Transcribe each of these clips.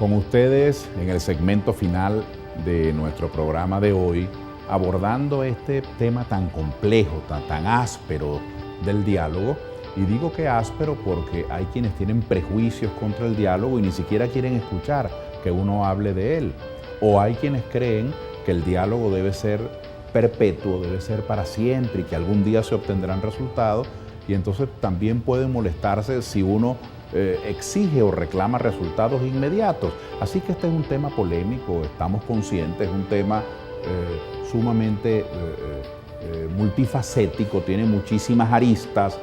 Con ustedes en el segmento final de nuestro programa de hoy, abordando este tema tan complejo, tan áspero del diálogo. Y digo que áspero porque hay quienes tienen prejuicios contra el diálogo y ni siquiera quieren escuchar que uno hable de él. O hay quienes creen que el diálogo debe ser perpetuo, debe ser para siempre y que algún día se obtendrán resultados. Y entonces también pueden molestarse si uno exige o reclama resultados inmediatos. Así que este es un tema polémico, estamos conscientes, es un tema sumamente multifacético, tiene muchísimas aristas,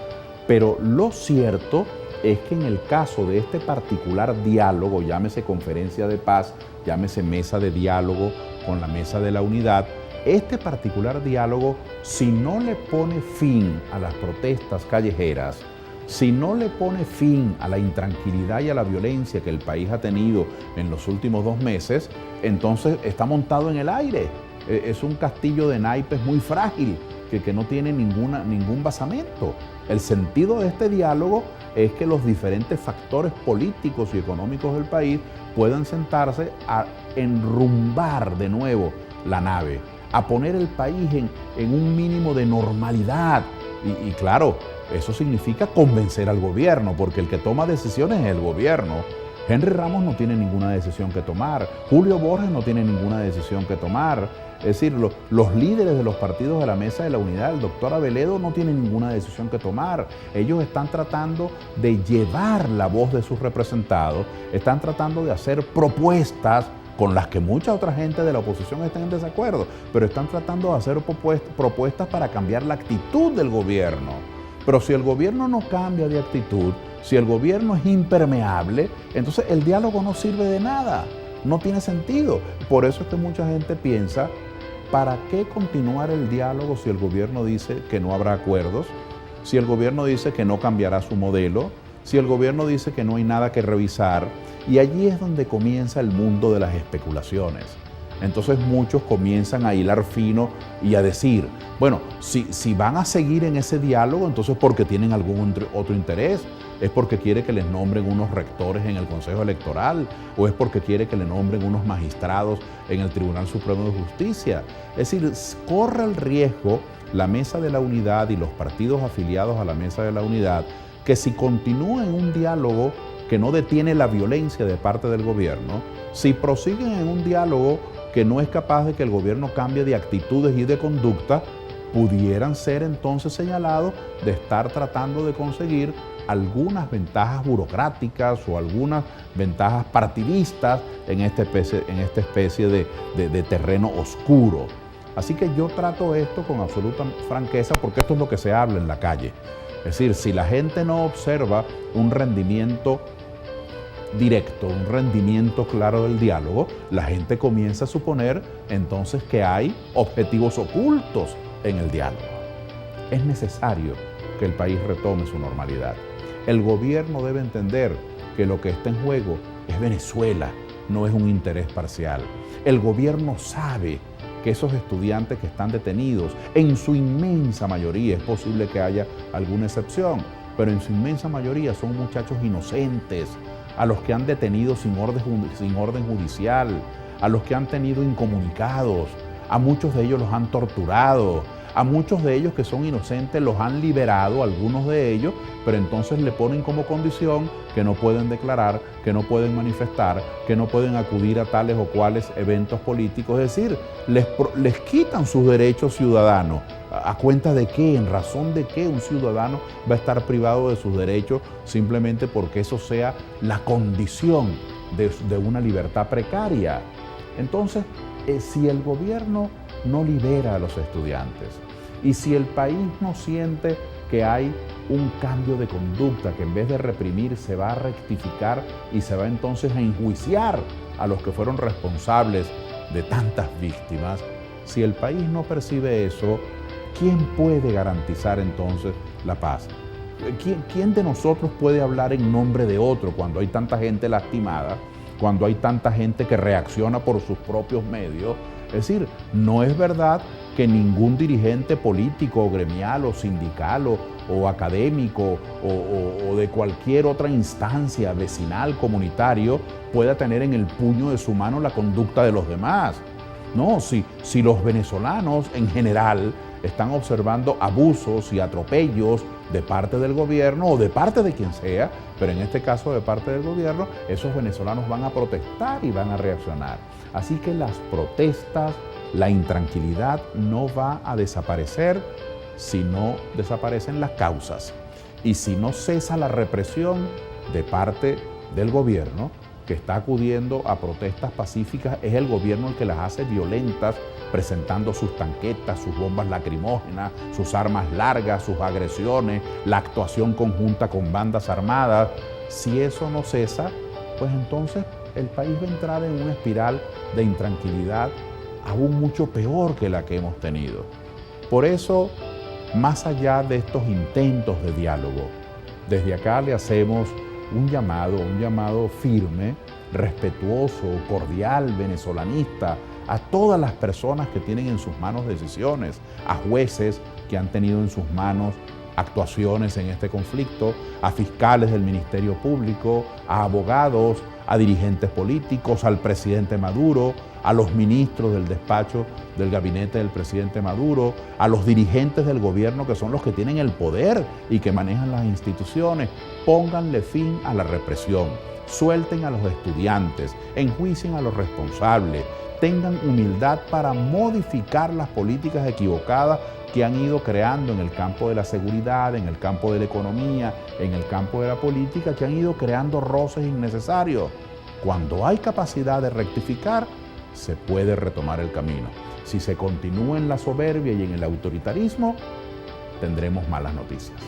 pero lo cierto es que en el caso de este particular diálogo, llámese conferencia de paz, llámese mesa de diálogo con la mesa de la unidad, este particular diálogo, si no le pone fin a las protestas callejeras, si no le pone fin a la intranquilidad y a la violencia que el país ha tenido en los últimos 2 meses, entonces está montado en el aire. Es un castillo de naipes muy frágil, que no tiene ningún basamento. El sentido de este diálogo es que los diferentes factores políticos y económicos del país puedan sentarse a enrumbar de nuevo la nave, a poner el país en un mínimo de normalidad. Y claro, eso significa convencer al gobierno, porque el que toma decisiones es el gobierno. Henry Ramos no tiene ninguna decisión que tomar, Julio Borges no tiene ninguna decisión que tomar. Es decir, los líderes de los partidos de la Mesa de la Unidad, el doctor Aveledo, no tiene ninguna decisión que tomar. Ellos están tratando de llevar la voz de sus representados, están tratando de hacer propuestas con las que mucha otra gente de la oposición está en desacuerdo, pero están tratando de hacer propuestas para cambiar la actitud del gobierno. Pero si el gobierno no cambia de actitud, si el gobierno es impermeable, entonces el diálogo no sirve de nada, no tiene sentido. Por eso es que mucha gente piensa, ¿para qué continuar el diálogo si el gobierno dice que no habrá acuerdos? Si el gobierno dice que no cambiará su modelo, si el gobierno dice que no hay nada que revisar. Y allí es donde comienza el mundo de las especulaciones. Entonces muchos comienzan a hilar fino y a decir, bueno, si van a seguir en ese diálogo, entonces porque tienen algún otro interés. ¿Es porque quiere que les nombren unos rectores en el Consejo Electoral? ¿O es porque quiere que le nombren unos magistrados en el Tribunal Supremo de Justicia? Es decir, corre el riesgo la Mesa de la Unidad y los partidos afiliados a la Mesa de la Unidad que si continúan en un diálogo que no detiene la violencia de parte del gobierno, si prosiguen en un diálogo que no es capaz de que el gobierno cambie de actitudes y de conducta, pudieran ser entonces señalados de estar tratando de conseguir algunas ventajas burocráticas o algunas ventajas partidistas en esta especie de terreno oscuro. Así que yo trato esto con absoluta franqueza porque esto es lo que se habla en la calle. Es decir, si la gente no observa un rendimiento directo, un rendimiento claro del diálogo, la gente comienza a suponer entonces que hay objetivos ocultos en el diálogo. Es necesario que el país retome su normalidad. El gobierno debe entender que lo que está en juego es Venezuela, no es un interés parcial. El gobierno sabe que esos estudiantes que están detenidos, en su inmensa mayoría, es posible que haya alguna excepción, pero en su inmensa mayoría son muchachos inocentes, a los que han detenido sin orden judicial, a los que han tenido incomunicados, a muchos de ellos los han torturado, a muchos de ellos que son inocentes los han liberado, algunos de ellos, pero entonces le ponen como condición que no pueden declarar, que no pueden manifestar, que no pueden acudir a tales o cuales eventos políticos. Es decir, les quitan sus derechos ciudadanos. ¿A cuenta de qué? ¿En razón de qué un ciudadano va a estar privado de sus derechos simplemente porque eso sea la condición de una libertad precaria? Entonces, si el gobierno no libera a los estudiantes y si el país no siente que hay un cambio de conducta, que en vez de reprimir se va a rectificar y se va entonces a enjuiciar a los que fueron responsables de tantas víctimas, si el país no percibe eso, ¿quién puede garantizar entonces la paz? ¿Quién de nosotros puede hablar en nombre de otro cuando hay tanta gente lastimada, cuando hay tanta gente que reacciona por sus propios medios? Es decir, no es verdad que ningún dirigente político, o gremial, o sindical, o académico, o de cualquier otra instancia vecinal, comunitario, pueda tener en el puño de su mano la conducta de los demás. No, si los venezolanos en general están observando abusos y atropellos de parte del gobierno o de parte de quien sea, pero en este caso de parte del gobierno, esos venezolanos van a protestar y van a reaccionar. Así que las protestas, la intranquilidad no va a desaparecer si no desaparecen las causas y si no cesa la represión de parte del gobierno que está acudiendo a protestas pacíficas. Es el gobierno el que las hace violentas, presentando sus tanquetas, sus bombas lacrimógenas, sus armas largas, sus agresiones, la actuación conjunta con bandas armadas. Si eso no cesa, pues entonces el país va a entrar en una espiral de intranquilidad aún mucho peor que la que hemos tenido. Por eso, más allá de estos intentos de diálogo, desde acá le hacemos un llamado firme, respetuoso, cordial, venezolanista, a todas las personas que tienen en sus manos decisiones, a jueces que han tenido en sus manos actuaciones en este conflicto, a fiscales del Ministerio Público, a abogados, a dirigentes políticos, al presidente Maduro, a los ministros del despacho del gabinete del presidente Maduro, a los dirigentes del gobierno que son los que tienen el poder y que manejan las instituciones. Pónganle fin a la represión, suelten a los estudiantes, enjuicien a los responsables, tengan humildad para modificar las políticas equivocadas que han ido creando en el campo de la seguridad, en el campo de la economía, en el campo de la política, que han ido creando roces innecesarios. Cuando hay capacidad de rectificar, se puede retomar el camino. Si se continúa en la soberbia y en el autoritarismo, tendremos malas noticias.